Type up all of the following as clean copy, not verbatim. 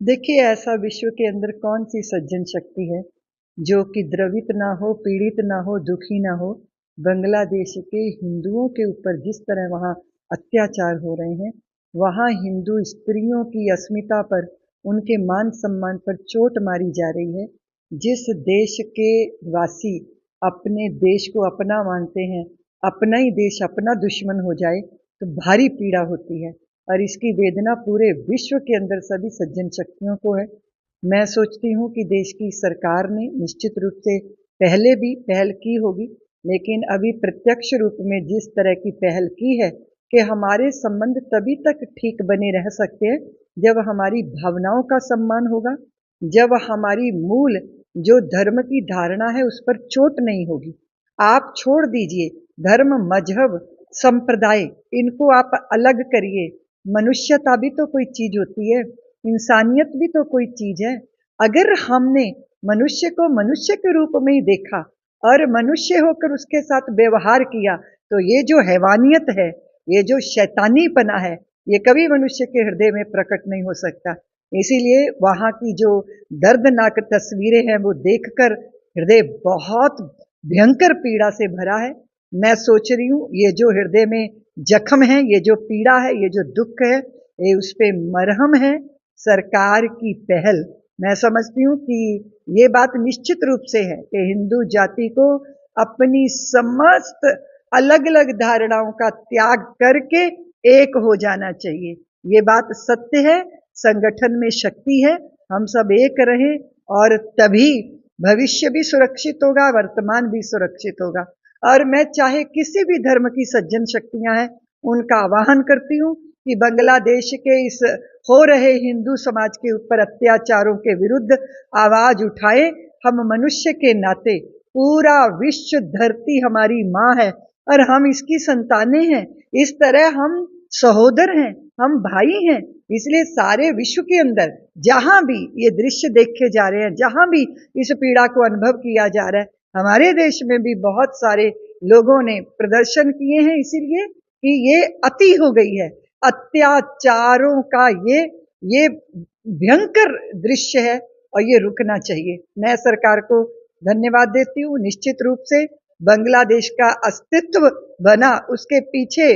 देखिए, ऐसा विश्व के अंदर कौन सी सज्जन शक्ति है जो कि द्रवित ना हो, पीड़ित ना हो, दुखी ना हो। बांग्लादेश के हिंदुओं के ऊपर जिस तरह वहाँ अत्याचार हो रहे हैं, वहाँ हिंदू स्त्रियों की अस्मिता पर, उनके मान सम्मान पर चोट मारी जा रही है। जिस देश के वासी अपने देश को अपना मानते हैं, अपना ही देश अपना दुश्मन हो जाए तो भारी पीड़ा होती है। और इसकी वेदना पूरे विश्व के अंदर सभी सज्जन शक्तियों को है। मैं सोचती हूँ कि देश की सरकार ने निश्चित रूप से पहले भी पहल की होगी, लेकिन अभी प्रत्यक्ष रूप में जिस तरह की पहल की है कि हमारे संबंध तभी तक ठीक बने रह सकते हैं जब हमारी भावनाओं का सम्मान होगा, जब हमारी मूल जो धर्म की धारणा है उस पर चोट नहीं होगी। आप छोड़ दीजिए धर्म, मजहब, संप्रदाय, इनको आप अलग करिए। मनुष्यता भी तो कोई चीज होती है, इंसानियत भी तो कोई चीज है। अगर हमने मनुष्य को मनुष्य के रूप में ही देखा और मनुष्य होकर उसके साथ व्यवहार किया, तो ये जो हैवानियत है, ये जो शैतानीपना है, ये कभी मनुष्य के हृदय में प्रकट नहीं हो सकता। इसीलिए वहां की जो दर्दनाक तस्वीरें हैं वो देखकर हृदय बहुत भयंकर पीड़ा से भरा है। मैं सोच रही हूँ ये जो हृदय में जख्म है, ये जो पीड़ा है, ये जो दुख है, ये उस पे मरहम है सरकार की पहल। मैं समझती हूँ कि ये बात निश्चित रूप से है कि हिंदू जाति को अपनी समस्त अलग अलग धारणाओं का त्याग करके एक हो जाना चाहिए। ये बात सत्य है, संगठन में शक्ति है, हम सब एक रहें और तभी भविष्य भी सुरक्षित होगा, वर्तमान भी सुरक्षित होगा। और मैं चाहे किसी भी धर्म की सज्जन शक्तियां हैं, उनका आह्वान करती हूँ कि बांग्लादेश के इस हो रहे हिंदू समाज के ऊपर अत्याचारों के विरुद्ध आवाज उठाए। हम मनुष्य के नाते, पूरा विश्व धरती हमारी माँ है और हम इसकी संतानें हैं। इस तरह हम सहोदर हैं, हम भाई हैं। इसलिए सारे विश्व के अंदर जहां भी ये दृश्य देखे जा रहे हैं, जहां भी इस पीड़ा को अनुभव किया जा रहा है, हमारे देश में भी बहुत सारे लोगों ने प्रदर्शन किए हैं, इसीलिए कि ये अति हो गई है। अत्याचारों का ये भयंकर दृश्य है और ये रुकना चाहिए। मैं सरकार को धन्यवाद देती हूँ। निश्चित रूप से बांग्लादेश का अस्तित्व बना, उसके पीछे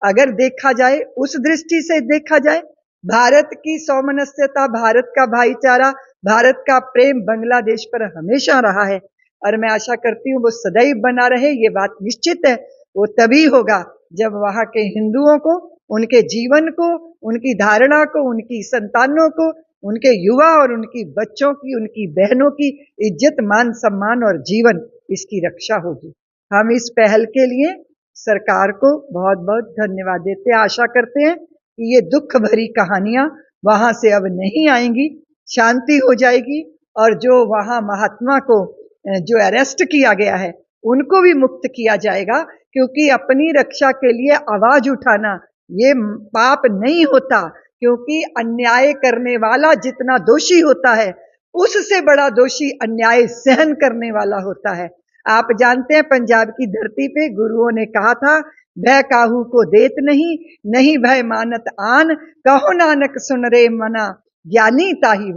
अगर देखा जाए, उस दृष्टि से देखा जाए, भारत की सौमनस्यता, भारत का भाईचारा, भारत का प्रेम बांग्लादेश पर हमेशा रहा है और मैं आशा करती हूँ वो सदैव बना रहे। ये बात निश्चित है, वो तभी होगा जब वहां के हिंदुओं को, उनके जीवन को, उनकी धारणा को, उनकी संतानों को, उनके युवा और उनकी बच्चों की, उनकी बहनों की इज्जत, मान सम्मान और जीवन, इसकी रक्षा होगी। हम इस पहल के लिए सरकार को बहुत बहुत धन्यवाद देते हैं। आशा करते हैं कि ये दुख भरी कहानियां वहां से अब नहीं आएंगी, शांति हो जाएगी और जो वहां महात्मा को जो अरेस्ट किया गया है उनको भी मुक्त किया जाएगा, क्योंकि अपनी रक्षा के लिए आवाज उठाना ये पाप नहीं होता। क्योंकि अन्याय करने वाला जितना दोषी होता है, उससे बड़ा दोषी अन्याय सहन करने वाला होता है। आप जानते हैं पंजाब की धरती पे गुरुओं ने कहा था, भय काहू को देत नहीं, नहीं भय मानत आन, कहो नानक सुन रे मना, ज्ञानी ताही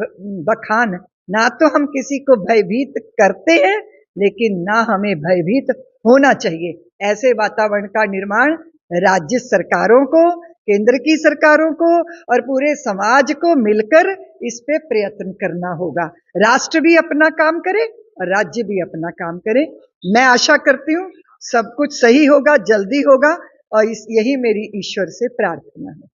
बखान। ना तो हम किसी को भयभीत करते हैं, लेकिन ना हमें भयभीत होना चाहिए। ऐसे वातावरण का निर्माण राज्य सरकारों को, केंद्र की सरकारों को और पूरे समाज को मिलकर इस पे प्रयत्न करना होगा। राष्ट्र भी अपना काम करे और राज्य भी अपना काम करे। मैं आशा करती हूँ सब कुछ सही होगा, जल्दी होगा और यही मेरी ईश्वर से प्रार्थना है।